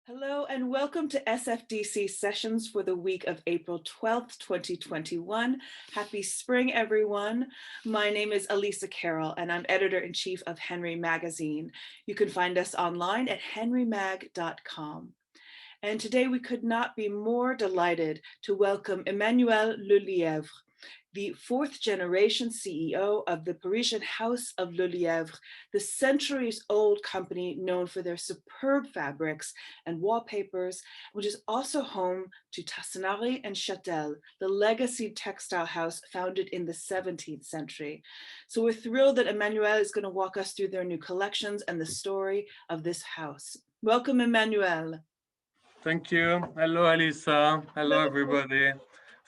Hello and welcome to SFDC sessions for the week of April 12th, 2021. Happy spring, everyone. My name is Elisa Carroll and I'm editor-in-chief of Henry Magazine. You can find us online at henrymag.com. And today we could not be more delighted to welcome Emmanuel Lelièvre, the fourth generation CEO of the Parisian House of Lelièvre, the centuries-old company known for their superb fabrics and wallpapers, which is also home to Tassinari and Chatel, the legacied textile house founded in the 17th century. So we're thrilled that Emmanuel is going to walk us through their new collections and the story of this house. Welcome, Emmanuel. Thank you. Hello, Alisa. Hello, everybody.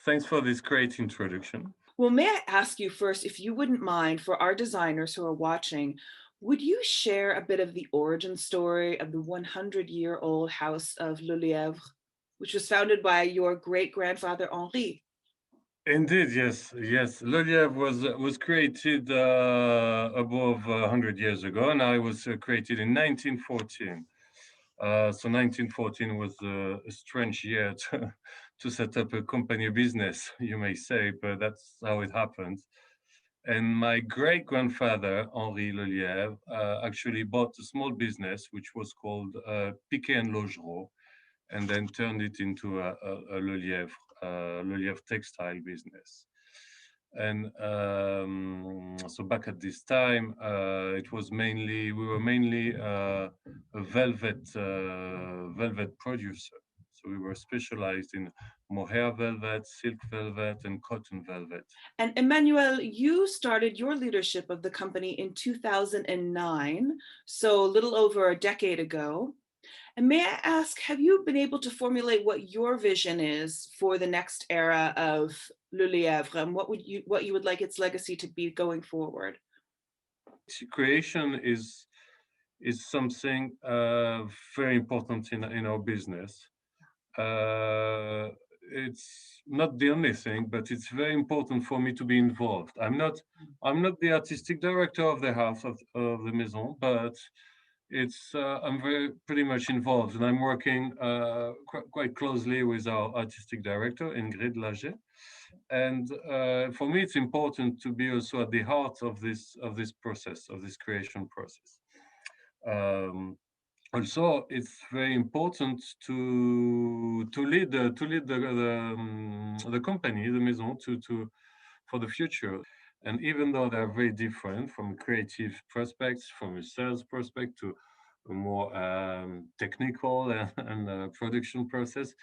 Thanks for this great introduction. Well, may I ask you first, if you wouldn't mind, for our designers who are watching, would you share a bit of the origin story of the 100-year-old house of Lelièvre, which was founded by your great-grandfather Henri? Indeed, yes. Lelièvre was created above 100 years ago. Now it was created in 1914. So 1914 was a strange year to set up a company business, you may say, but that's how it happened. And my great-grandfather, Henri Lelièvre, actually bought a small business which was called Piquet and Logereau, and then turned it into a Lelièvre textile business. And so back at this time, we were mainly a velvet producer. So we were specialized in mohair velvet, silk velvet, and cotton velvet. And Emmanuel, you started your leadership of the company in 2009, so a little over a decade ago. And may I ask, have you been able to formulate what your vision is for the next era of Lelièvre, and what you would like its legacy to be going forward? Creation is something very important in our business. It's not the only thing, but it's very important for me to be involved. I'm not the artistic director of the house of the maison, but I'm pretty much involved, and I'm working quite closely with our artistic director, Ingrid Lager. And for me, it's important to be also at the heart of this process, of this creation process. Also, it's very important to lead the company, the maison, for the future. And even though they're very different from creative prospects, from a sales prospect to a more technical and production process,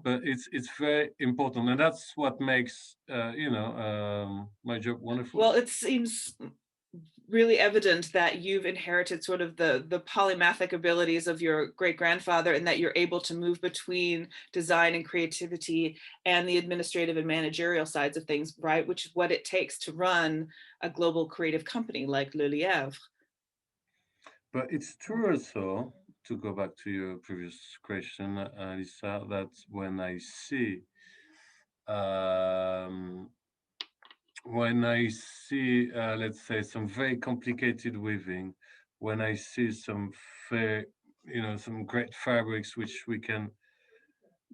but it's very important, and that's what makes my job wonderful. Well, it seems really evident that you've inherited sort of the polymathic abilities of your great-grandfather, and that you're able to move between design and creativity and the administrative and managerial sides of things, right? Which is what it takes to run a global creative company like Lelièvre. But it's true also, to go back to your previous question, Lisa, that when I see let's say, some very complicated weaving, when I see some some great fabrics which we can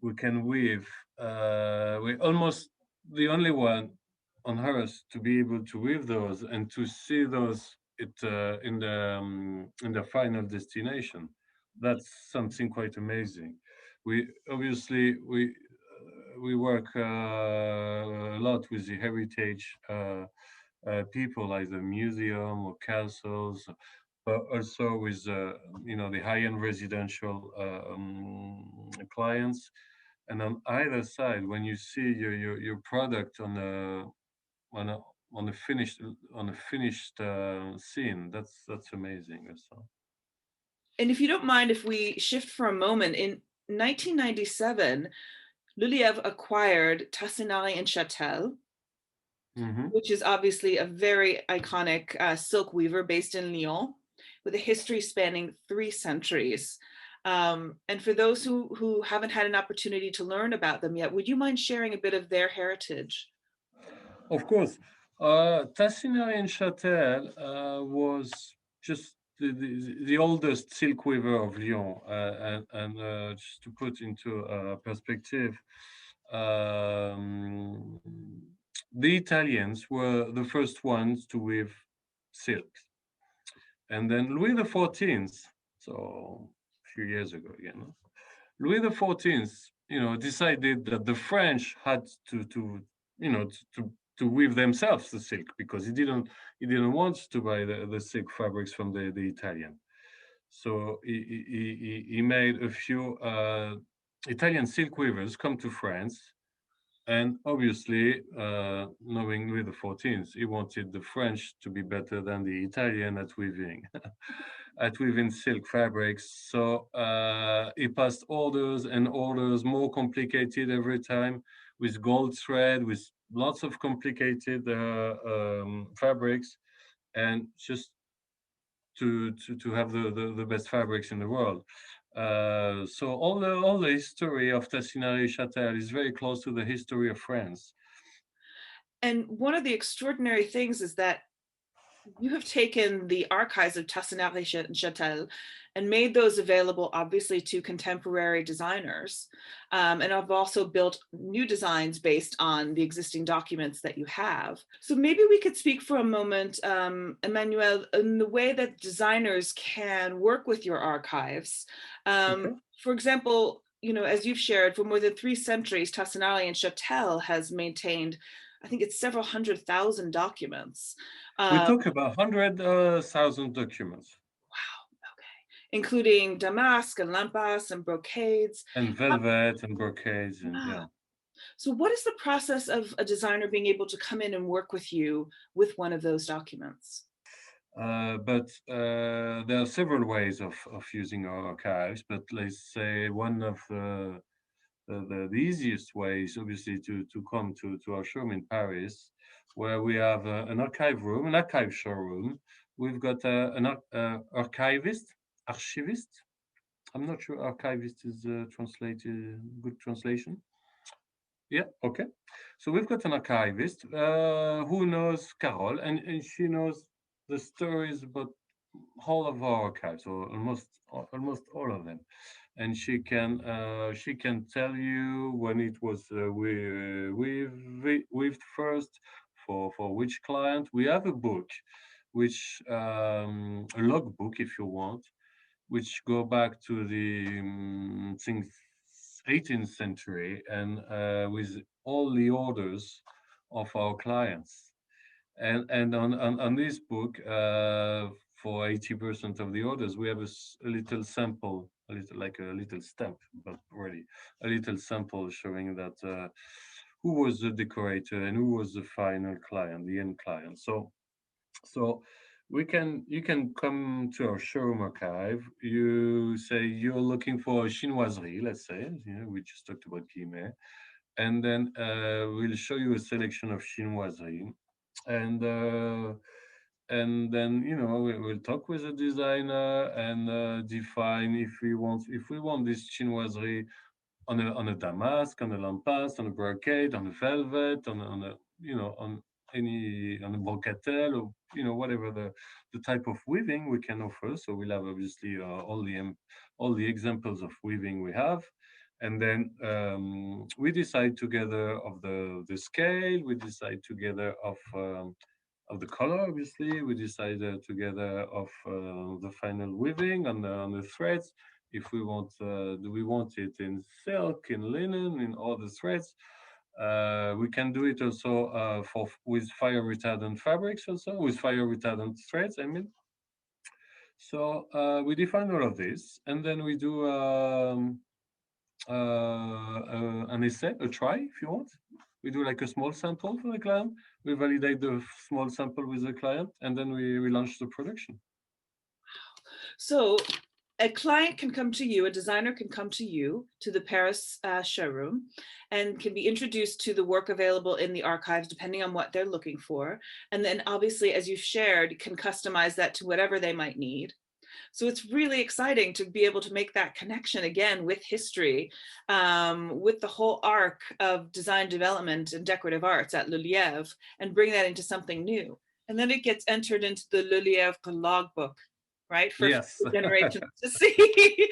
weave, we're almost the only one on earth to be able to weave those and to see those in the final destination. That's something quite amazing. We obviously we work a lot with the heritage people, like the museum or castles, but also with the high-end residential clients. And on either side, when you see your product on a finished scene, that's amazing also. And if you don't mind, if we shift for a moment, in 1997, Lelièvre acquired Tassinari and Chatel, which is obviously a very iconic silk weaver based in Lyon, with a history spanning 3 centuries. And for those who haven't had an opportunity to learn about them yet, would you mind sharing a bit of their heritage? Of course. Tassinari and Chatel was just the oldest silk weaver of Lyon. And just to put into perspective, um, the Italians were the first ones to weave silk. And then Louis XIV, so a few years ago again, Louis XIV, decided that the French had to you know, to weave themselves the silk because he didn't want to buy the silk fabrics from the Italian. So he made a few Italian silk weavers come to France, and obviously, knowing Louis XIV, he wanted the French to be better than the Italian at weaving, at weaving silk fabrics. So he passed orders and orders, more complicated every time, with gold thread, with lots of complicated fabrics, and just to have the best fabrics in the world. So all the history of Tassinari Chatel is very close to the history of France. And one of the extraordinary things is that you have taken the archives of Tassinari Chatel and made those available, obviously, to contemporary designers. And I've also built new designs based on the existing documents that you have. So maybe we could speak for a moment, Emmanuel, in the way that designers can work with your archives. Okay. For example, as you've shared, for more than 3 centuries, Tassinari and Chatel has maintained, I think it's several 100,000 documents. We talk about 100,000 documents. Wow, okay. Including damask and lampas and brocades. And velvet and brocades, and yeah. So what is the process of a designer being able to come in and work with you with one of those documents? But there are several ways of using our archives, but let's say one of the easiest ways, obviously, to come to our showroom in Paris, where we have an archive room, an archive showroom. We've got an archivist, archivist. I'm not sure archivist is translated, good translation. Yeah, okay. So we've got an archivist who knows Carol, and she knows the stories about all of our archives, or almost all of them, and she can tell you when it was weaved first, for which client. We have a book, which a logbook, if you want, which go back to the think 18th century, and with all the orders of our clients. And on this book, for 80% of the orders, we have a little sample, a little like a little stamp, but really a little sample showing that who was the decorator and who was the final client, the end client. So you can come to our showroom archive. You say you're looking for a chinoiserie, let's say, we just talked about guillemets, and then we'll show you a selection of chinoiserie, and then we'll talk with the designer and define if we want this chinoiserie on a damask, on a lampas, on a brocade, on a velvet, on a on a brocatelle, or whatever the type of weaving we can offer. So we'll have obviously all the examples of weaving we have, and then we decide together of the scale. We decide together of the color. Obviously, we decide together of the final weaving on the threads. If we want, do we want it in silk, in linen, in all the threads? We can do it also with fire retardant fabrics, also with fire retardant threads, I mean. So we define all of this, and then we do an essay, a try, if you want. We do like a small sample for the client. We validate the small sample with the client, and then we launch the production. So a client can come to you, a designer can come to you, to the Paris showroom, and can be introduced to the work available in the archives, depending on what they're looking for. And then obviously, as you've shared, can customize that to whatever they might need. So it's really exciting to be able to make that connection again with history, with the whole arc of design development and decorative arts at Lelièvre, and bring that into something new. And then it gets entered into the Lelièvre logbook. right? For Yes. future generations to see.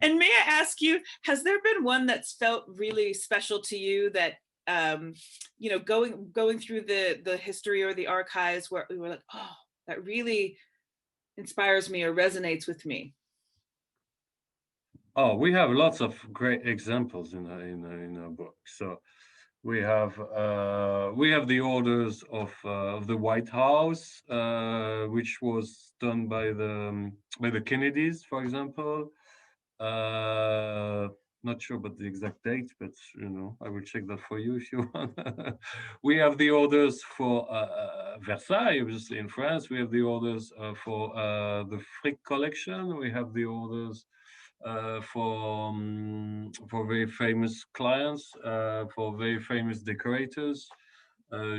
And may I ask you, has there been one that's felt really special to you that going through the history or the archives where we were like, oh, that really inspires me or resonates with me? Oh, we have lots of great examples in our book. So we have the orders of the White House, which was done by the Kennedys, for example. Uh, Not sure about the exact date, but I will check that for you if you want. We have the orders for Versailles, obviously in France. We have the orders for the Frick collection. We have the orders for very famous clients, for very famous decorators.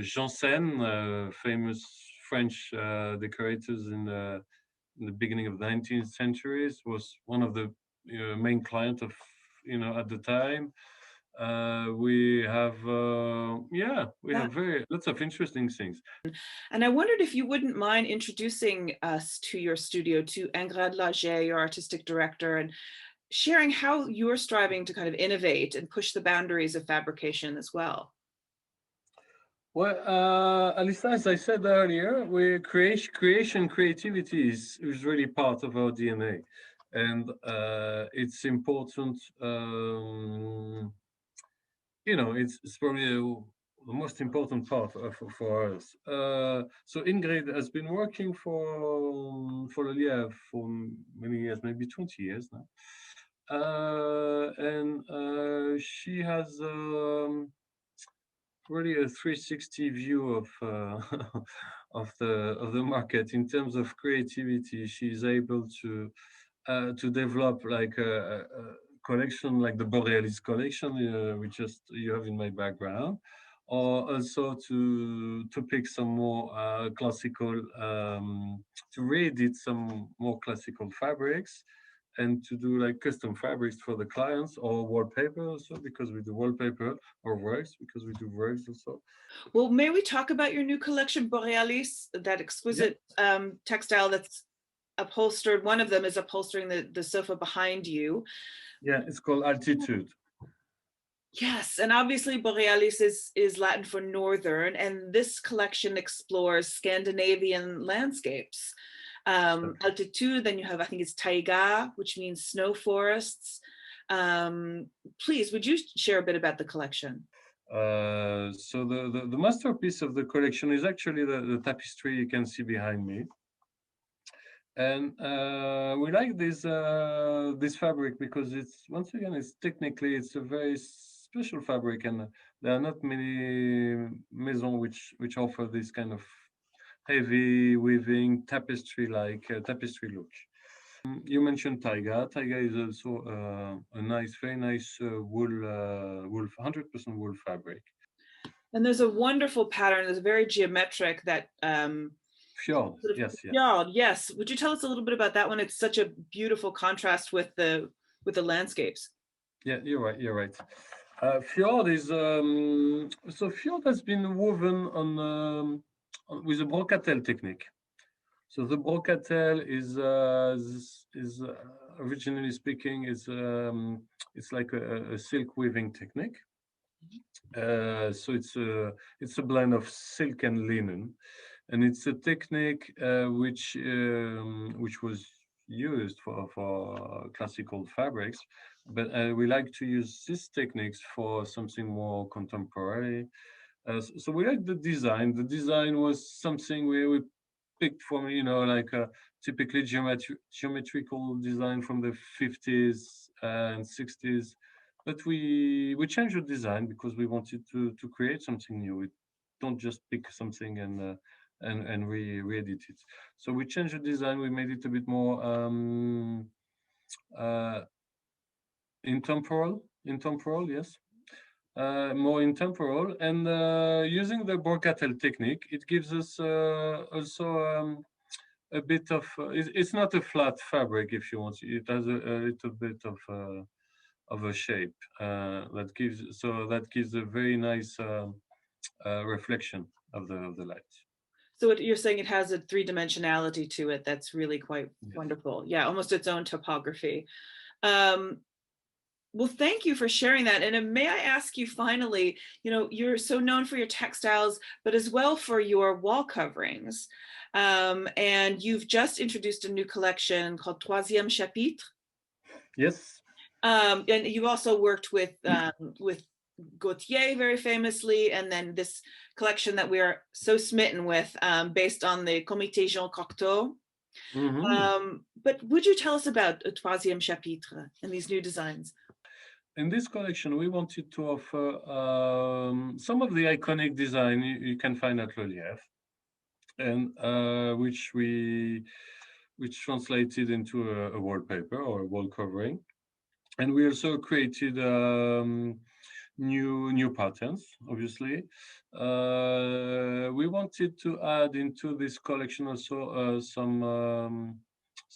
Janssen, famous French decorators in the beginning of the 19th centuries, was one of the main client of at the time. We Yeah. have very lots of interesting things. And I wondered if you wouldn't mind introducing us to your studio, to Ingrid Laget, your artistic director, and sharing how you're striving to kind of innovate and push the boundaries of fabrication as well. Well, Alisa, as I said earlier, creativity is really part of our DNA, and it's important. It's probably the most important part for us. So Ingrid has been working for Lelièvre for many years, maybe 20 years now, and she has. Really a 360 view of of the market in terms of creativity. She's able to develop like a collection like the Borealis collection, which just you have in my background, or also to pick some more classical, to reedit some more classical fabrics, and to do like custom fabrics for the clients, or wallpaper also, because we do wallpaper, or rugs because we do rugs also. Well, may we talk about your new collection, Borealis, that Yeah, exquisite textile that's upholstered. One of them is upholstering the sofa behind you. yeah, it's called Altitude. Yes, and obviously Borealis is Latin for northern, and this collection explores Scandinavian landscapes. Altitude, then you have, I think it's taiga, which means snow forests. Please, would you share a bit about the collection? So the masterpiece of the collection is actually the tapestry you can see behind me. And we like this fabric because it's, once again, it's a very special fabric, and there are not many maisons which offer this kind of heavy weaving tapestry look. You mentioned taiga. Taiga is also a nice, very nice wool, 100% wool fabric. And there's a wonderful pattern. There's a very geometric that Fjord, yes, yes. fjord. Yes. Would you tell us a little bit about that one? It's such a beautiful contrast with the landscapes. Yeah, you're right. You're right. Fjord is so fjord has been woven with a brocatel technique. So the brocatel is originally speaking is it's like a silk weaving technique. So it's a blend of silk and linen, and it's a technique which was used for classical fabrics, but we like to use these techniques for something more contemporary. So we like the design. The design was something we picked from, like a typically geometrical design from the 50s and 60s. But we changed the design because we wanted to create something new. We don't just pick something and re-edit it. So we changed the design. We made it a bit more uh, intemporal, yes, more intemporal, and using the Borcatel technique, it gives us also a bit of. It's not a flat fabric, if you want. It has a little bit of a shape that gives a very nice reflection of the light. So what you're saying, it has a three-dimensionality to it that's really quite Yes. wonderful. Yeah, almost its own topography. Well, thank you for sharing that. And may I ask you finally, you're so known for your textiles, but as well for your wall coverings. And you've just introduced a new collection called Troisième Chapitre. Yes. And you've also worked with Gaultier very famously, and then this collection that we are so smitten with, based on the Comité Jean Cocteau. But would you tell us about a Troisième Chapitre and these new designs? In this collection, we wanted to offer some of the iconic design you can find at Lelièvre, and which translated into a wallpaper or a wall covering. And we also created new patterns, obviously. We wanted to add into this collection also some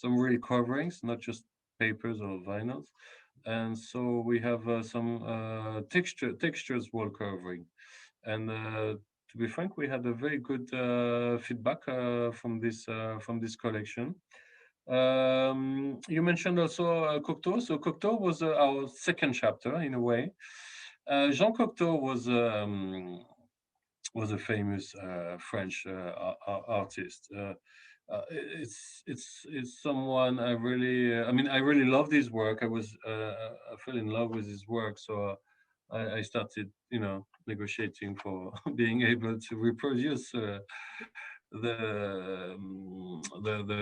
real coverings, not just papers or vinyls. And so we have some textures wall covering. And to be frank, we had a very good feedback from this collection. You mentioned also Cocteau. So Cocteau was our second chapter in a way. Jean Cocteau was a famous French artist. It's someone I really, I mean, I really loved his work. I fell in love with his work, so I started, negotiating for being able to reproduce the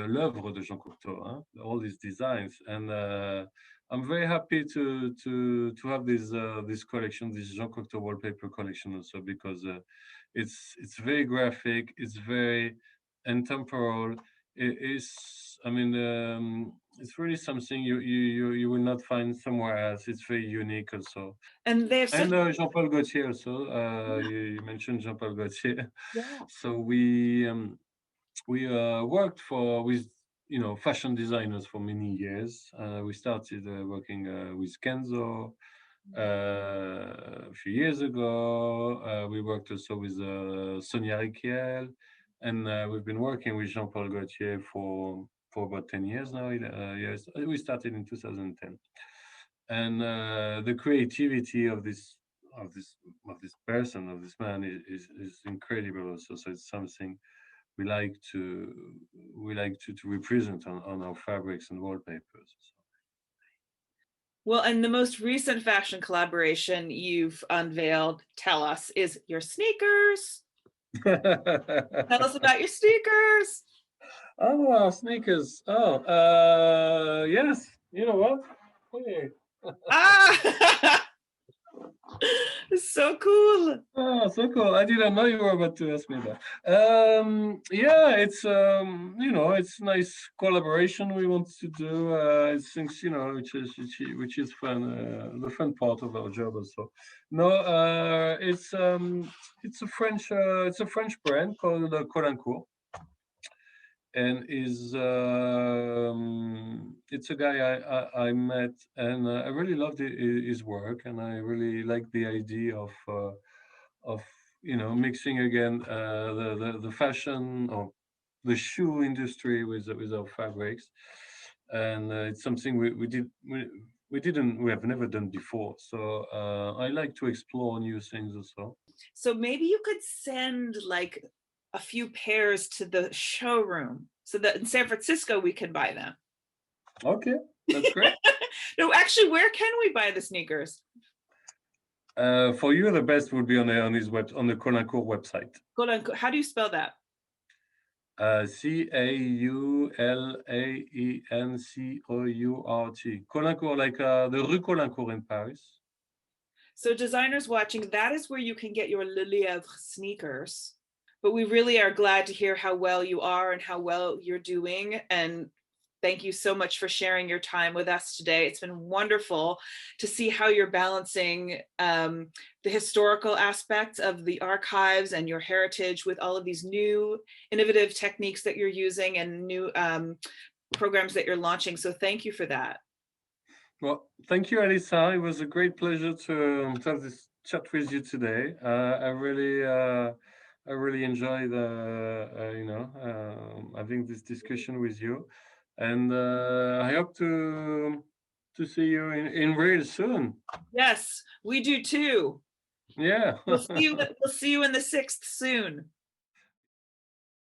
l'œuvre de Jean Cocteau, all these designs, and I'm very happy to have this collection, this Jean Cocteau wallpaper collection also, because it's very graphic, it's very intemporal. It is, I mean, it's really something you will not find somewhere else. It's very unique also. And they have such, And Jean-Paul Gaultier also. You mentioned Jean-Paul Gaultier. yeah. So we worked with fashion designers for many years. We started working with Kenzo a few years ago. We worked also with Sonia Riquiel, and we've been working with Jean-Paul Gaultier for about 10 years now. Yes, we started in 2010, and the creativity of this person, of this man, is incredible also. So it's something we like to represent on our fabrics and wallpapers. Well, and the most recent fashion collaboration you've unveiled, tell us, is your sneakers. Tell us about your sneakers. Oh, sneakers. Oh, yes. You know what? Hey. Ah, so cool. Oh, so cool. I didn't know you were about to ask me that. Yeah, it's it's nice collaboration we want to do. It's things, which is fun, the fun part of our job also. No, it's a French brand called Caulaincourt, and it's a guy I met, and I really loved his work, and I really like the idea of mixing again the fashion or the shoe industry with our fabrics, and it's something we have never done before. So I like to explore new things also. So maybe you could send like a few pairs to the showroom so that in San Francisco we can buy them. Okay, that's great. No, actually, where can we buy the sneakers? For you, the best would be on the Caulaincourt website. Caulaincourt. How do you spell that? Caulaincourt. Caulaincourt, like the Rue Caulaincourt in Paris. So designers watching, that is where you can get your Lelièvre sneakers. But we really are glad to hear how well you are and how well you're doing. And thank you so much for sharing your time with us today. It's been wonderful to see how you're balancing the historical aspects of the archives and your heritage with all of these new innovative techniques that you're using and new programs that you're launching. So thank you for that. Well, thank you, Alisa. It was a great pleasure to have this chat with you today. I really I really enjoyed, having this discussion with you, and I hope to see you in real soon. Yes, we do too. Yeah. We'll see you in the 6th soon.